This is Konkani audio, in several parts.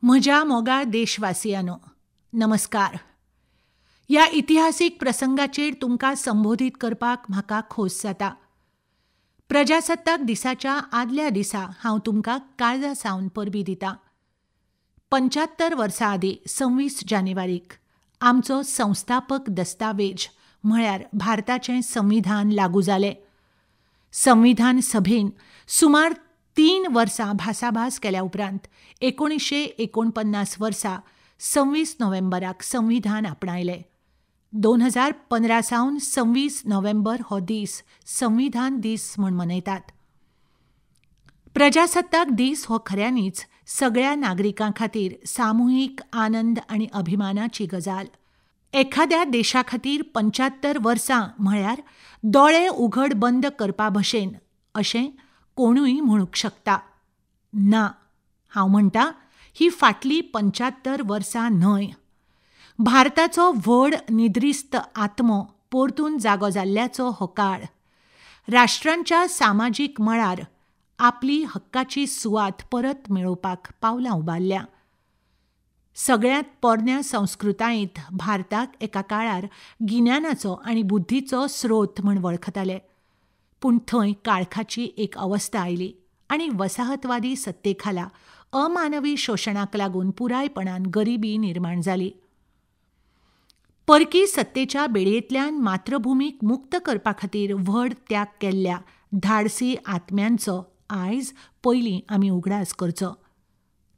म्हज्या मोगाळ देशवासियांनो, नमस्कार. ह्या इतिहासीक प्रसंगाचेर तुमकां संबोधीत करपाक म्हाका खोस जाता. प्रजासत्ताक दिसाच्या आदल्या दिसा हांव तुमकां काळजा सावन परबीं दितां. 75 वर्सां आदीं 26 जानेवारीक आमचो संस्थापक दस्तावेज म्हळ्यार भारताचें संविधान लागू जालें. संविधान सभेन सुमार 3 वर्सां भासाभास केल्या उपरांत 1949 वर्सा 26 नोव्हेंबराक संविधान आपणायलें. 2015 सावन 26 नोव्हेंबर हो दीस संविधान दीस म्हूण मनयतात. प्रजासत्ताक दीस हो खऱ्यांनीच सगळ्या नागरिकां खातीर सामुहीक आनंद आनी अभिमानाची गजाल. एखाद्या देशा खातीर 75 वर्सां म्हळ्यार दोळे उघड बंद करपा भशेन अशें कोणूय म्हणूंक शकता. ना, हांव म्हणटां ही फाटलीं 75 वर्सां न्हय. भारताचो व्हड निद्रिस्त आत्मो परतून जागो जाल्ल्याचो हो काळ. राष्ट्रांच्या सामाजीक मळार आपली हक्काची सुवात परत मेळोवपाक पावलां उबारल्या. सगळ्यांत पोरन्या संस्कृतायेंत भारताक एका काळार गिन्यानाचो आनी बुद्धीचो स्रोत म्हूण वळखताले. पूण थंय काळखाची एक अवस्था आयली आनी वसाहतवादी सत्तेखाला अमानवी शोशणाक लागून पुरायपणान गरिबी निर्माण जाली. परकी सत्तेच्या बेडयेंतल्यान मातृभुमीक मुक्त करपा खातीर व्हड त्याग केल्ल्या धाडसी आत्म्यांचो आयज पयलीं आमी उगडास करचो.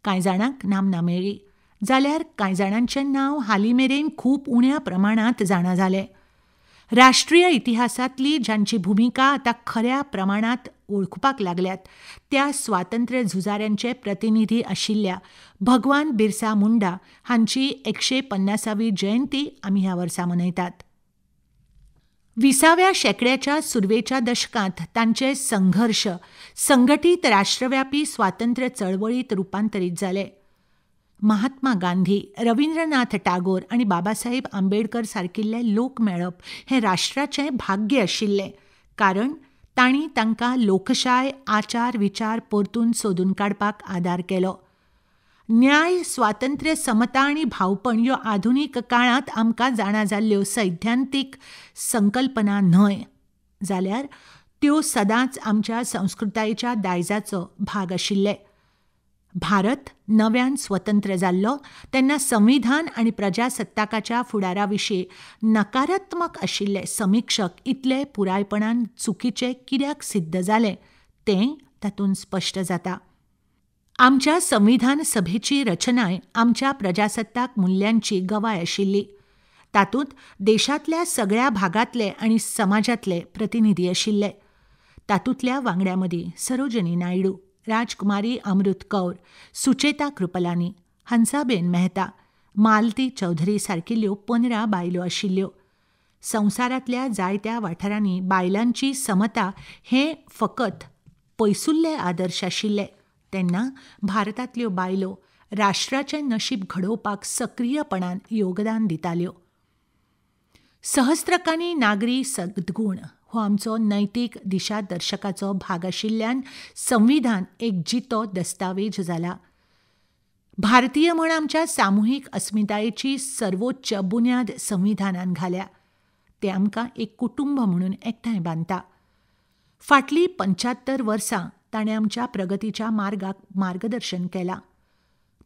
कांय जाणांक नामनां मेळ्ळीं, जाल्यार कांय जाणांचें नांव हालीं मेरेन खूब उण्या प्रमाणांत जाणा जालें. राष्ट्रीय इतिहासांतली जांची भुमिका आतां खऱ्या प्रमाणांत वळखुपाक लागल्यात त्या स्वातंत्र्य झुजाऱ्यांचे प्रतिनिधी आशिल्ल्या भगवान बिरसा मुंडा हांची 150वी जयंती आमी ह्या वर्सा मनयतात. 20व्या शेंकड्याच्या सुरवेच्या दशकांत तांचे संघर्श संघटीत राष्ट्रव्यापी स्वातंत्र्य चळवळींत रुपांतरीत जाले. महात्मा गांधी, रवींद्रनाथ टागोर आनी बाबासाहेब आंबेडकर सारकिल्ले लोक मेळप हें राष्ट्राचें भाग्य आशिल्लें, कारण तांणी तांकां लोकशाय आचार विचार परतून सोदून काडपाक आदार केलो. न्याय, स्वातंत्र्य, समता आनी भावपण ह्यो आधुनीक काळांत आमकां जाणा जाल्ल्यो सैद्धांतीक संकल्पना न्हय, जाल्यार त्यो सदांच आमच्या संस्कृतायेच्या दायजाचो भाग आशिल्ले. भारत नव्यान स्वतंत्र जाल्लो तेन्ना संविधान आनी प्रजासत्ताकाच्या फुडारा विशीं नकारात्मक आशिल्ले समिक्षक इतले पुरायपणान चुकीचे कित्याक सिद्ध जाले तें तातूंत स्पश्ट जाता. आमच्या संविधान सभेची रचनाय आमच्या प्रजासत्ताक मुल्यांची गवाय आशिल्ली. तातूंत देशांतल्या सगळ्या भागांतले आनी समाजांतले प्रतिनिधी आशिल्ले. तातूंतल्या वांगड्यां मदीं सरोजिनी नायडू, राजकुमारी अमृत कौर, सुचेता कृपलानी, हंसाबेन मेहता, मालती चौधरी सारकिल्ल्यो 15 बायलो आशिल्ल्यो. संवसारांतल्या जायत्या वाठारांनी बायलांची समता हें फकत पयसुल्ले आदर्श आशिल्ले, तेन्ना भारतांतल्यो बायलो राष्ट्राचें नशीब घडोवपाक सक्रीयपणान योगदान दिताल्यो. सहस्त्रकानी नागरी सद्गूण हो आमचो नैतीक दिशादर्शकाचो भाग आशिल्ल्यान संविधान एक जितो दस्तावेज जाला. भारतीय म्हूण आमच्या सामुहीक अस्मितायेची सर्वोच्च बुन्याद संविधानान घाल्या. तें आमकां एक कुटुंब म्हणून एकठांय बांदता. फाटलीं 75 वर्सां ताणें आमच्या प्रगतीच्या मार्गाक मार्गदर्शन केलां.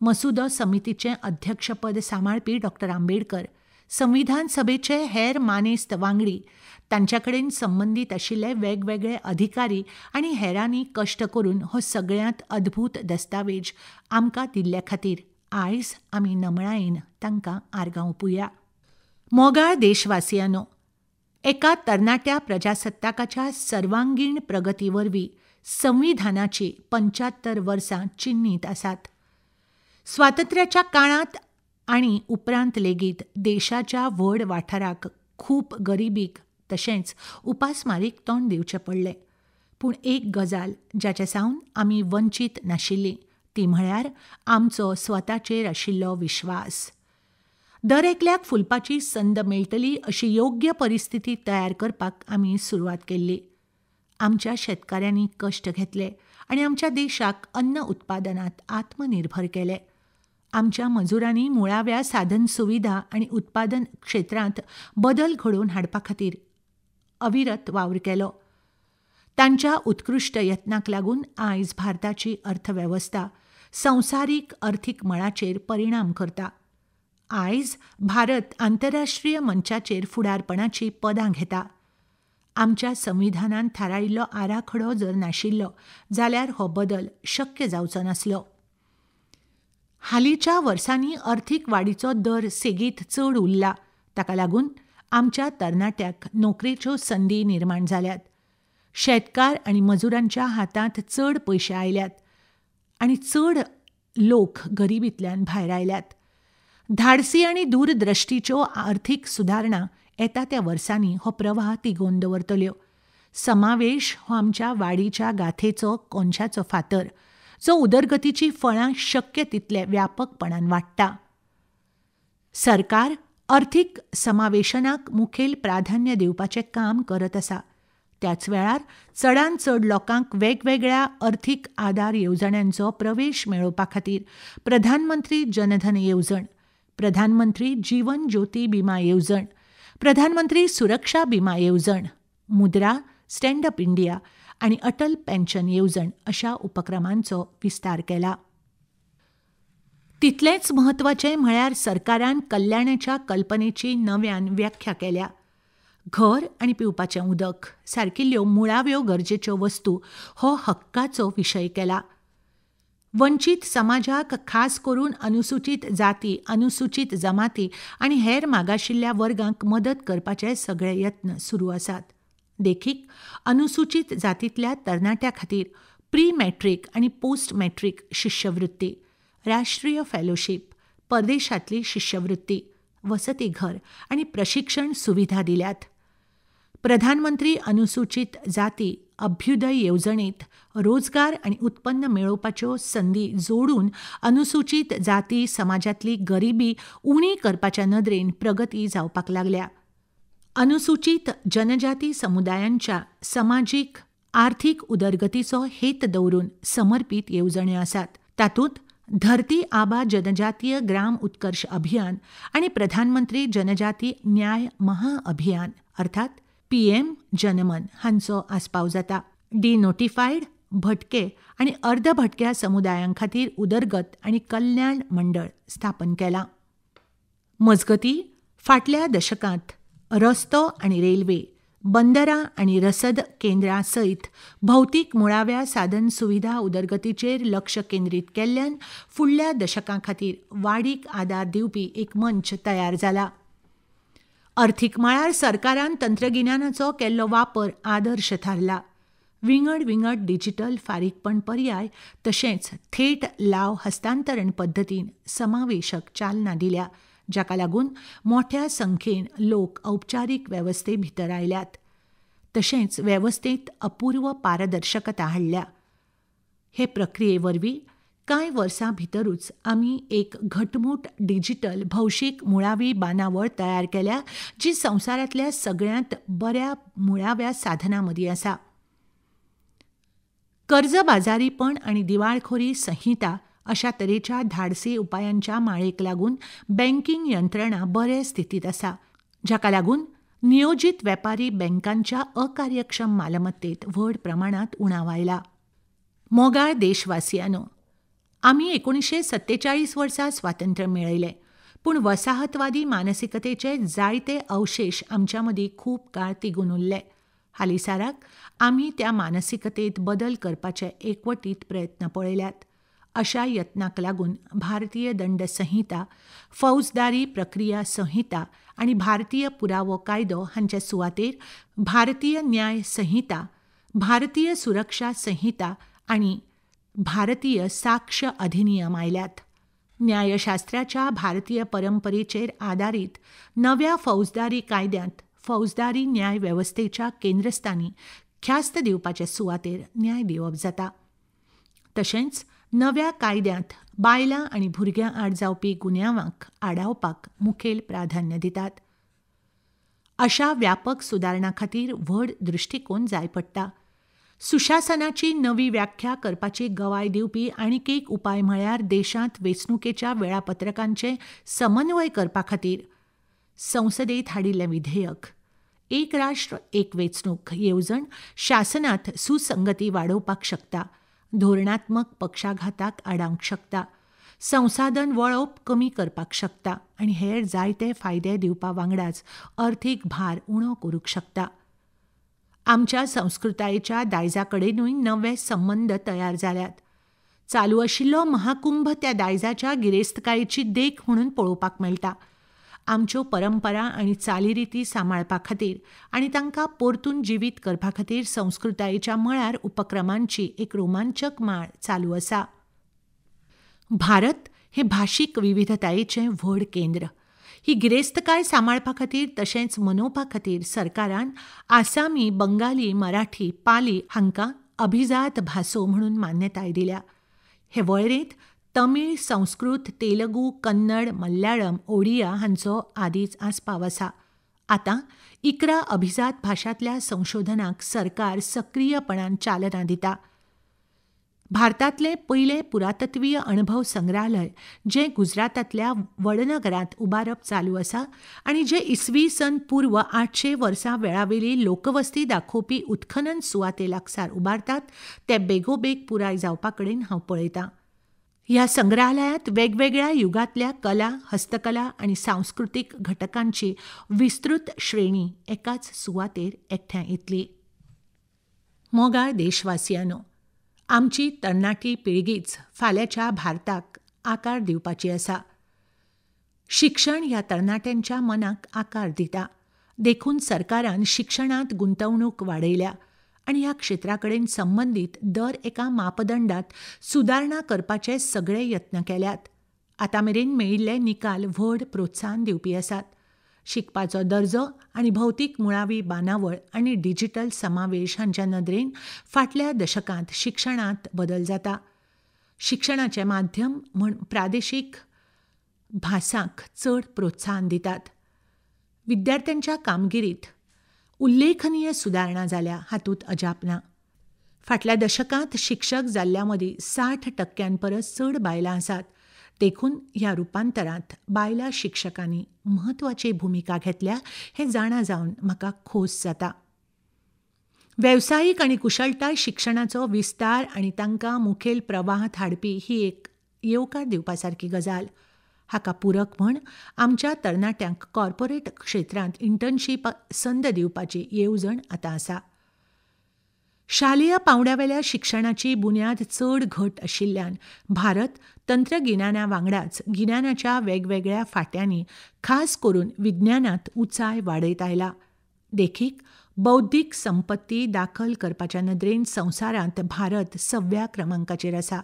मसुदो समितीचें अध्यक्षपद सांबाळपी डॉ. आंबेडकर, संविधान सभेचे हेर मानेस्त वांगडी, तांच्या कडेन संबंदीत आशिल्ले वेगवेगळे अधिकारी आनी हेरांनी कश्ट करून हो सगळ्यांत अद्भुत दस्तावेज आमकां दिल्ल्या खातीर आयज आमी नमळायेन तांकां आर्गां ओंपुया. मोगाळ देशवासियांनो, एका तरणाट्या प्रजासत्ताकाच्या सर्वांगीण प्रगती वरवीं संविधानाची 75 वर्सां चिन्नीत आसात. स्वातंत्र्याच्या काळांत आनी उपरांत लेगीत देशाच्या व्हड वाठाराक खूब गरिबीक तशेंच उपासमारीक तोंड दिवचें पडलें. पूण एक गजाल जाचे सावन आमी वंचीत नाशिल्लीं ती म्हळ्यार आमचो स्वताचेर आशिल्लो विश्वास. दर एकल्याक फुलपाची संद मेळटली अशी योग्य परिस्थिती तयार करपाक आमी सुरवात केल्ली. आमच्या शेतकाऱ्यांनी कश्ट घेतले आनी आमच्या देशाक अन्न उत्पादनांत आत्मनिर्भर केले. आमच्या मजुरांनी मुळाव्या साधन सुविधा आणि उत्पादन क्षेत्रांत बदल घडोवन हाडपा खातीर अविरत वावर केलो. तांच्या उत्कृश्ट यत्नाक लागून आयज भारताची अर्थवेवस्था संवसारीक अर्थीक मळाचेर परिणाम करता. आयज भारत आंतरराष्ट्रीय मंचाचेर फुडारपणाची पदां घेता. आमच्या संविधानान थारायिल्लो आराखडो जर नाशिल्लो जाल्यार हो बदल शक्य जावचो नासलो. हालींच्या वर्सांनी अर्थीक वाडीचो दर सेगीत चड उरला. ताका लागून आमच्या तरणाट्यांक नोकरेच्यो संदी निर्माण जाल्यात. शेतकार आनी मजुरांच्या हातांत चड पयशे आयल्यात आनी चड लोक गरिबींतल्यान भायर आयल्यात. धाडसी आनी दूरदृश्टीच्यो आर्थीक सुदारणा येता त्या वर्सांनी हो प्रवाह तिगोवन दवरतल्यो. समावेश हो आमच्या वाडीच्या गाथेचो कोनशाचो फातर, जो उदरगतीची फळां शक्य तितले व्यापकपणान वाडटा. सरकार अर्थीक समावेशनाक मुखेल प्राधान्य दिवपाचें काम करत आसा. त्याच वेळार चडांत चड लोकांक वेगवेगळ्या अर्थीक आदार येवजण्यांचो प्रवेश मेळोवपा खातीर प्रधानमंत्री जनधन येवजण, प्रधानमंत्री जीवन ज्योती बिमा येवजण, प्रधानमंत्री सुरक्षा बिमा येवजण, मुद्रा, स्टँड अप इंडिया आनी अटल पेन्शन येवजण अशा उपक्रमांचो विस्तार केला. तितलेंच म्हत्वाचें म्हळ्यार सरकारान कल्याणाच्या कल्पनेची नव्यान व्याख्या केल्या. घर आनी पिवपाचें उदक सारकिल्ल्यो मुळाव्यो गरजेच्यो वस्तू हो हक्काचो विशय केला. वंचीत समाजाक खास करून अनुसूचित जाती, अनुसूचित जमाती आनी हेर मागाशिल्ल्या वर्गांक मदत करपाचे सगळे यत्न सुरू आसात. देखीक अनुसूचित जातींतल्या तरणाट्यां खातीर प्री मॅट्रीक आनी पोस्ट मॅट्रीक शिश्यवृत्ती, राष्ट्रीय फेलोशीप, परदेशांतली शिश्यवृत्ती, वसतीघर आनी प्रशिक्षण सुविधा दिल्यात. प्रधानमंत्री अनुसूचित जाती अभ्युदय येवजणेंत रोजगार आनी उत्पन्न मेळोवपाच्यो संदी जोडून अनुसूचित जाती समाजांतली गरिबी उणी करपाच्या नदरेन प्रगती जावपाक लागल्या. अनुसूचित जनजाती समुदायांच्या समाजीक आर्थीक उदरगतीचो हेत दवरून समर्पीत येवजण्यो आसात. तातूंत धरती आबा जनजातीय ग्राम उत्कर्श अभियान आनी प्रधानमंत्री जनजाती न्याय महाअभियान अर्थात PM जनमन हांचो आस्पाव जाता. डिनोटिफायड, भटके आनी अर्धभटक्या समुदायां खातीर उदरगत आनी कल्याण मंडळ स्थापन केलां. मजगतीं फाटल्या दशकांत रस्तो आनी रेल्वे, बंदरां आनी रसद केंद्रां सयत भौतीक मुळाव्या साधन सुविधा उदरगतीचेर लक्ष केंद्रीत केल्ल्यान फुडल्या दशकां खातीर वाडीक आदार दिवपी एक मंच तयार जाला. अर्थीक मळार सरकारान तंत्रगिन्यानाचो केल्लो वापर आदर्श थारला. विंगड विंगड डिजिटल फारीकपण पर्याय तशेंच थेट लाव हस्तांतरण पद्दतीन समावेशक चालना दिल्या, जाका लागून मोठ्या संख्येन लोक औपचारीक वेवस्थे भितर आयल्यात. तशेंच वेवस्थेंत अपूर्व पारदर्शकता हाडल्या. हे प्रक्रिये वरवीं कांय वर्सां भितरूच आमी एक घटमूट डिजिटल भौशीक मुळावी बांदावळ तयार केल्या, जी संवसारांतल्या सगळ्यांत बऱ्या मुळाव्या साधनां मदीं आसा. कर्जबाजारीपण आनी दिवाळखोरी संहिता अशा तरेच्या धाडसी उपायांच्या माळेक लागून बँकिंग यंत्रणा बरे स्थितीत आसा, जाका लागून नियोजीत वेपारी बँकांच्या अकार्यक्षम मालमत्तेत व्हड प्रमाणांत उणाव आयला. मोगाळ देशवासियांनो, आमी 1947 वर्सा स्वातंत्र्य मेळयलें, पूण वसाहतवादी मानसिकतेचे जायते अवशेश आमच्या मदीं खूब काळ तिगून उरले. हालींसाराक आमी त्या मानसिकतेत बदल करपाचे एकवटीत प्रयत्न पळयल्यात. अशा यत्नाक लागून भारतीय दंड संहिता, फौजदारी प्रक्रिया संहिता आनी भारतीय पुरावो कायदो हांचे सुवातेर भारतीय न्याय संहिता, भारतीय सुरक्षा संहिता आनी भारतीय साक्ष अधिनियम आयल्यात. न्यायशास्त्राच्या भारतीय परंपरेचेर आदारीत नव्या फौजदारी कायद्यांत फौजदारी न्याय वेवस्थेच्या केंद्रस्थानी ख्यास्त दिवपाचे सुवातेर न्याय दिवप जाता. तशेंच नव्या कायद्यांत बायलां आनी भुरग्यां आड जावपी गुन्यांवांक आडावपाक मुखेल प्राधान्य दितात. अशा व्यापक सुदारणा खातीर व्हड दृश्टिकोन जाय पडटा. सुशासनाची नवी व्याख्या करपाची गवाय दिवपी आनीक एक उपाय म्हळ्यार देशांत वेंचणुकेच्या वेळापत्रकांचे समन्वय करपा खातीर संसदेत हाडिल्लें विधेयक. एक राष्ट्र एक वेंचणूक येवजण शासनांत सुसंगती वाडोवपाक शकता, धोरणात्मक पक्षाघाताक आडावंक शकता, संसाधन वळप कमी करपाक शकता आनी हेर जायते फायदे दिवपा वांगडाच अर्थीक भार उणो करूंक शकता. आमच्या संस्कृतायेच्या दायजा कडेनूय नवे संबंद तयार जाल्यात. चालू आशिल्लो महाकुंभ त्या दायजाच्या गिरेस्तकायेची देख म्हणून पळोवपाक मेळटा. आमच्यो परंपरा आनी चालीरिती सांबाळपा खातीर आनी तांकां परतून जिवीत करपा खातीर संस्कृतायेच्या मळार उपक्रमांची एक रोमांचक माळ चालू आसा. भारत हें भाशीक विविधतायेचें व्हड केंद्र. ही गिरेस्तकाय सांबाळपा खातीर तशेंच मनोवपा खातीर सरकारान आसामी, बंगाली, मराठी, पाली हांकां अभिजात भासो म्हणून मान्यताय दिल्या. हे वळेरेंत तमीळ, संस्कृत, तेलुगू, कन्नड, मल्याळम, ओडिया हांचो आदींच आस्पाव आसा. आतां 11 अभिजात भाशांतल्या संशोधनाक सरकार सक्रीयपणान चालना दिता. भारतांतलें पयलें पुरातत्वीय अणभव संग्रहालय जें गुजरातांतल्या वडनगरांत उबारप चालू आसा आनी जें इसवी.सन. पूर्व 800 वर्सां वेळावेली लोकवस्ती दाखोवपी उत्खनन सुवाते लागसार उबारतात, तें बेगोबेग पुराय जावपा कडेन हांव पळयतां. ह्या संग्रहालयांत वेगवेगळ्या युगांतल्या कला, हस्तकला आनी सांस्कृतीक घटकांची विस्तृत श्रेणी एकाच सुवातेर एकठांय येतली. मोगाळ देशवासियांनो, आमची तरणाटी पिळगीच फाल्यांच्या भारताक आकार दिवपाची आसा. शिक्षण ह्या तरणाट्यांच्या मनाक आकार दिता. देखून सरकारान शिक्षणांत गुंतवणूक वाडयल्या आनी ह्या क्षेत्रा कडेन संबंदीत दर एका मापदंडात सुदारणा करपाचे सगळे यत्न केल्यात. आतां मेरेन मेळिल्ले निकाल व्हड प्रोत्साहन दिवपी आसात. शिकपाचो दर्जो आनी भौतीक मुळावी बांदावळ आनी डिजिटल समावेश हांच्या नदरेन फाटल्या दशकांत शिक्षणांत बदल जाता. शिक्षणाचें माध्यम म्हूण प्रादेशीक भासांक चड प्रोत्साहन दितात. विद्यार्थ्यांच्या कामगिरीत उल्लेखनीय सुदारणा जाल्या हातूंत अजाप ना. फाटल्या दशकांत शिक्षक जाल्ल्या मदीं 60% परस चड बायलां आसात. देखून ह्या रुपांतरांत बायलां शिक्षकांनी म्हत्वाची भुमिका घेतल्या हें जाणा जावन म्हाका खोस जाता. वेवसायीक आनी कुशळटाय शिक्षणाचो विस्तार आनी तांकां मुखेल प्रवाहांत हाडपी ही एक येवकार दिवपा सारकी गजाल. हाका पूरक म्हण आमच्या तरणाट्यांक कॉर्पोरेट क्षेत्रांत इंटर्नशीप संद दिवपाची येवजण आतां आसा. शालेय पांवड्यावेल्या शिक्षणाची बुन्याद चड घट आशिल्ल्यान भारत तंत्रगिन्याना वांगडाच गिन्यानाच्या वेगवेगळ्या फांट्यांनी खास करून विज्ञानांत उंचाय वाडयत आयला. देखीक बौद्धीक संपत्ती दाखल करपाच्या नदरेन संवसारांत भारत 6व्या क्रमांकाचेर आसा.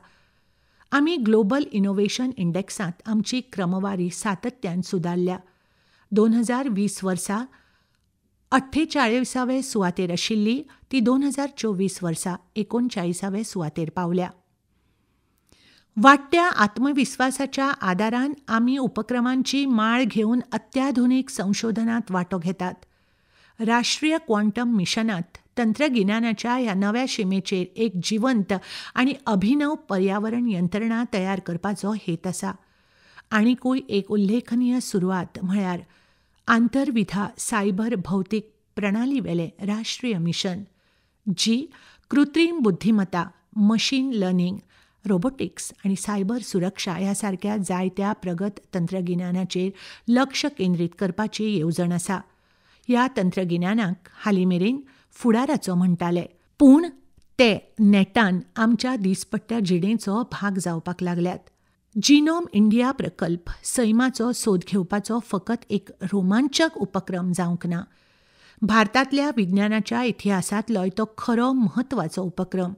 आमी ग्लोबल इनोव्हेशन इंडेक्सांत आमची क्रमवारी सातत्यान सुदारल्या. 2020 वर्सा 48व्या सुवातेर आशिल्ली ती 2024 वर्सा 39व्या सुवातेर पावल्या. वाडट्या आत्मविस्वासाच्या आदारान आमी उपक्रमांची माळ घेवन अत्याधुनीक संशोधनांत वांटो घेतात. राष्ट्रीय क्वांटम मिशनांत तंत्रगिन्यानाच्या ह्या नव्या शिमेचेर एक जिवंत आनी अभिनव पर्यावरण यंत्रणा तयार करपाचो हेत आसा. आनीकूय एक उल्लेखनीय सुरवात म्हळ्यार आंतरविधा सायबर भौतीक प्रणालीवेलें राष्ट्रीय मिशन, जी कृत्रीम बुद्धिमत्ता, मशीन लर्निंग, रोबोटिक्स आनी सायबर सुरक्षा ह्या सारक्या जायत्या प्रगत तंत्रगिन्यानाचेर लक्ष केंद्रीत करपाची येवजण आसा. ह्या तंत्रगिन्यानाक हालीं मेरेन फुडाराचो म्हणटाले, पूण ते नेटान आमच्या दिसपट्ट्या जिणेचो भाग जावपाक लागल्यात. जिनोम इंडिया प्रकल्प सैमाचो सोद घेवपाचो फकत एक रोमांचक उपक्रम जावंक ना. भारतांतल्या विज्ञानाच्या इतिहासांतलोय तो खरो म्हत्वाचो उपक्रम.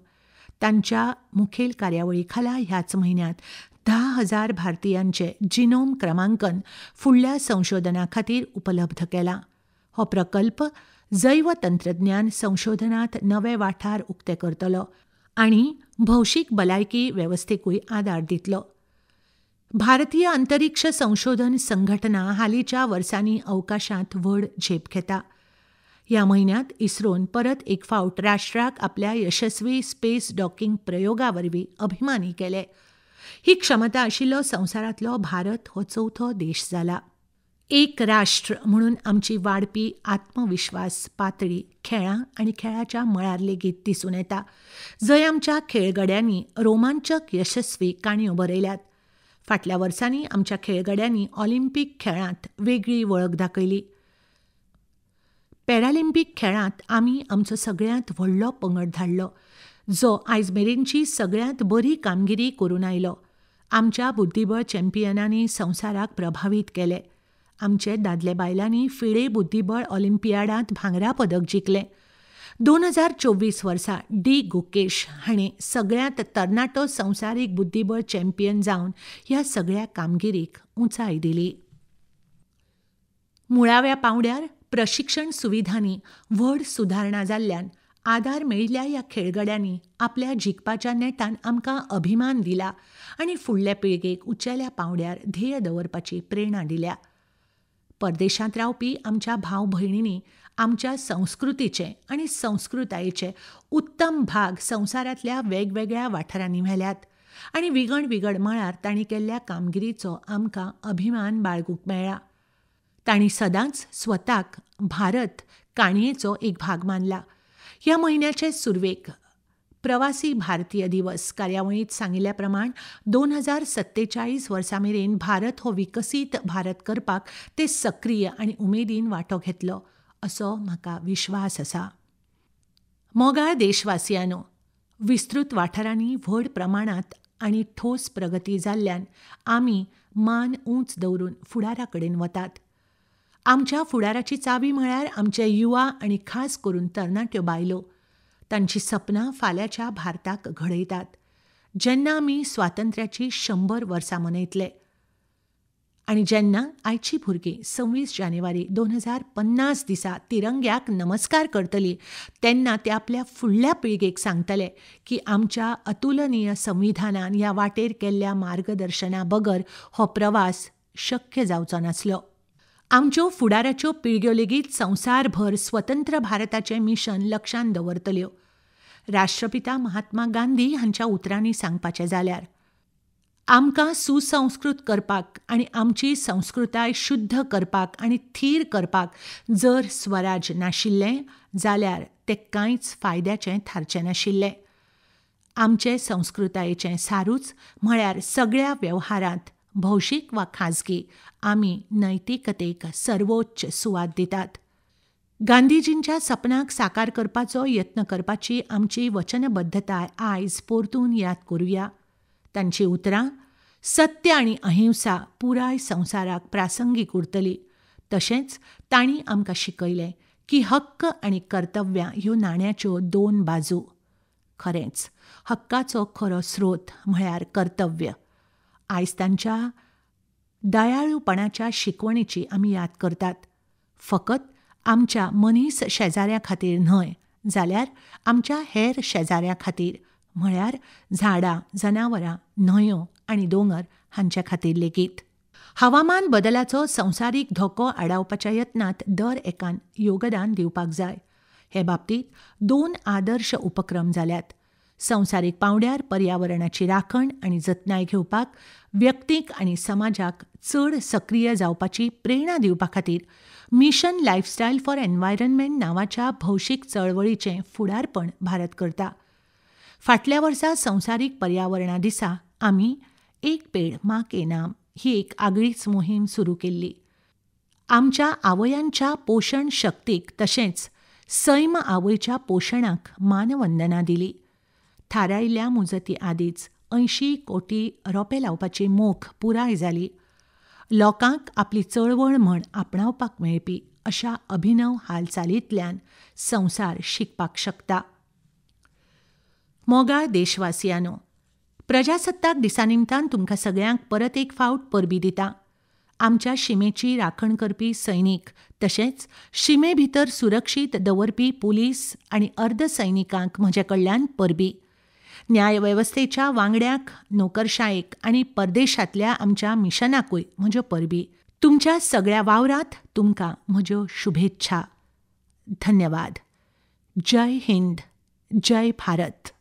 तांच्या मुखेल कार्यावळी खाला ह्याच म्हयन्यांत 10,000 भारतीयांचे जिनोम क्रमांकन फुडल्या संशोधना खातीर उपलब्ध केलां. हो प्रकल्प जैव तंत्रज्ञान संशोधनांत नवे वाठार उक्ते करतलो आनी भौशीक भलायकी वेवस्थेकूय आदार दितलो. भारतीय अंतरिक्ष संशोधन संघटना हालींच्या वर्सांनी अवकाशांत व्हड झेप घेता. ह्या म्हयन्यांत इस्रोन परत एक फावट राष्ट्राक आपल्या यशस्वी स्पेस डॉकिंग प्रयोगावरवीं अभिमानी केले. ही क्षमता आशिल्लो संवसारांतलो भारत हो चवथो देश जाला. एक राष्ट्र म्हणून आमची वाडपी आत्मविश्वास पातळी खेळां आनी खेळाच्या मळार लेगीत दिसून येता, जंय आमच्या खेळगड्यांनी रोमांचक यशस्वी काणयो बरयल्यात. फाटल्या वर्सांनी आमच्या खेळगड्यांनी ऑलिंपीक खेळांत वेगळी वळख दाखयली. पॅरालिंपीक खेळांत आमी आमचो सगळ्यांत व्हडलो पंगड धाडलो, जो आयज मेरेनची सगळ्यांत बरी कामगिरी करून आयलो. आमच्या बुद्धीबळ चॅम्पियनांनी संवसाराक प्रभावीत केले. आमचे दादले बायलांनी फिडे बुद्धीबळ ऑलिंपियाडांत भांगरा पदक जिखलें. 2024 वर्सा डी गुकेश हाणें सगळ्यांत तरणाटो संवसारीक बुद्धीबळ चॅम्पियन जावन ह्या सगळ्या कामगिरीक उंचाय दिली. मुळाव्या पांवड्यार प्रशिक्षण सुविधांनी व्हड सुदारणा जाल्ल्यान आदार मेळिल्ल्या ह्या खेळगड्यांनी आपल्या जिखपाच्या नेटान आमकां अभिमान दिला आनी फुडले पिळगेक उंचेल्या पांवड्यार ध्येय दवरपाची प्रेरणा दिल्या. परदेशांत रावपी आमच्या भाव भयणींनी आमच्या संस्कृतीचे आनी संस्कृतायेचे उत्तम भाग संवसारांतल्या वेगवेगळ्या वाठारांनी व्हेल्यात आनी विगड विगड मळार तांणी केल्ल्या कामगिरीचो आमकां अभिमान बाळगूंक मेळ्ळा. तांणी सदांच स्वताक भारत काणयेचो एक भाग मानला. ह्या म्हयन्याचे सुरवेक प्रवासी भारतीय दिवस कार्यावळींत सांगिल्ल्या प्रमाण 2047 वर्सा मेरेन भारत हो विकसीत भारत करपाक ते सक्रीय आनी उमेदीन वांटो घेतलो असो म्हाका विश्वास आसा. मोगाळ देशवासियांनो, विस्तृत वाठारांनी व्हड प्रमाणांत आनी ठोस प्रगती जाल्ल्यान आमी मान उंच दवरून फुडारा कडेन वतात. आमच्या फुडाराची चावी म्हळ्यार आमचे युवा आनी खास करून तरणाट्यो बायलो. तांची सपनां फाल्यांच्या भारताक घडयतात. जेन्ना आमी स्वातंत्र्याची 100 वर्सां मनयतले आनी जेन्ना आयची भुरगीं 26 जानेवारी 2050 दिसा तिरंग्याक नमस्कार करतलीं, तेन्ना ते आपल्या फुडल्या पिळगेक सांगतले की आमच्या अतुलनीय संविधानान ह्या वाटेर केल्ल्या मार्गदर्शना बगर हो प्रवास शक्य जावचो नासलो. आमच्यो फुडाराच्यो पिळग्यो लेगीत संवसारभर स्वतंत्र भारताचें मिशन लक्षांत दवरतल्यो. राष्ट्रपिता महात्मा गांधी हांच्या उतरांनी सांगपाचें जाल्यार आमकां सुसंस्कृत करपाक आनी आमची संस्कृताय शुद्ध करपाक आनी थीर करपाक जर स्वराज नाशिल्लें जाल्यार तें कांयच फायद्याचें थारचें नाशिल्लें. आमचे संस्कृतायेचें सारूच म्हळ्यार सगळ्या वेवहारांत भौशीक वा खाजगी आमी नैतिकतेक सर्वोच्च सुवात दितात. गांधीजींच्या सपनाक साकार करपाचो यत्न करपाची आमची वचनबद्धताय आयज परतून याद करुया. तांची उतरां सत्य आनी अहिंसा पुराय संवसाराक प्रासंगीक उरतली. तशेंच तांणी आमकां शिकयलें की हक्क आनी कर्तव्यां ह्यो नाण्याच्यो 2 बाजू. खरेंच हक्काचो खरो स्रोत म्हळ्यार कर्तव्य. आयज तांच्या दयाळूपणाच्या शिकवणीची आमी याद करतात. फकत आमच्या मनीस शेजाऱ्या खातीर न्हय, जाल्यार आमच्या हेर शेजाऱ्या खातीर म्हळ्यार झाडां, जनावरां, न्हंयो आनी दोंगर हांचे खातीर लेगीत. हवामान बदलाचो संवसारीक धोको आडावपाच्या यत्नांत दर एकान योगदान दिवपाक जाय. हे बाबतींत 2 आदर्श उपक्रम जाल्यात. संवसारीक पांवड्यार पर्यावरणाची राखण आनी जतनाय घेवपाक व्यक्तीक आनी समाजाक चड सक्रीय जावपाची प्रेरणा दिवपा खातीर मिशन लायफस्टायल फॉर एनवायरनमेंट नांवाच्या भौशीक चळवळीचें फुडारपण भारत करता. फाटल्या वर्सा संवसारीक पर्यावरणा दिसा आमी एक पेड मां के नाम ही एक आगळीच मोहीम सुरू केल्ली. आमच्या आवयांच्या पोशण शक्तीक तशेंच सैम आवयच्या पोशणाक मानवंदना दिली. थारायिल्ल्या मुजती आदींच 80 कोटी रोंपे लावपाची मोख पुराय जाली. लोकांक आपली चळवळ म्हण आपणावपाक मेळपी अशा अभिनव हालचालींतल्यान संवसार शिकपाक शकता. मोगाळ देशवासियांनो, प्रजासत्ताक दिसा निमतान तुमकां सगळ्यांक परत एक फावट परबी दिता. आमच्या शिमेची राखण करपी सैनीक तशेंच शिमे भितर सुरक्षीत दवरपी पुलीस आनी अर्दसैनिकांक म्हजे कडल्यान परबी. न्यायवेवस्थेच्या वांगड्यांक, नोकरशायेक आनी परदेशांतल्या आमच्या मिशनाकूय म्हज्यो परबी. तुमच्या सगळ्या वावरांत तुमकां म्हज्यो शुभेच्छा. धन्यवाद. जय हिंद, जय भारत.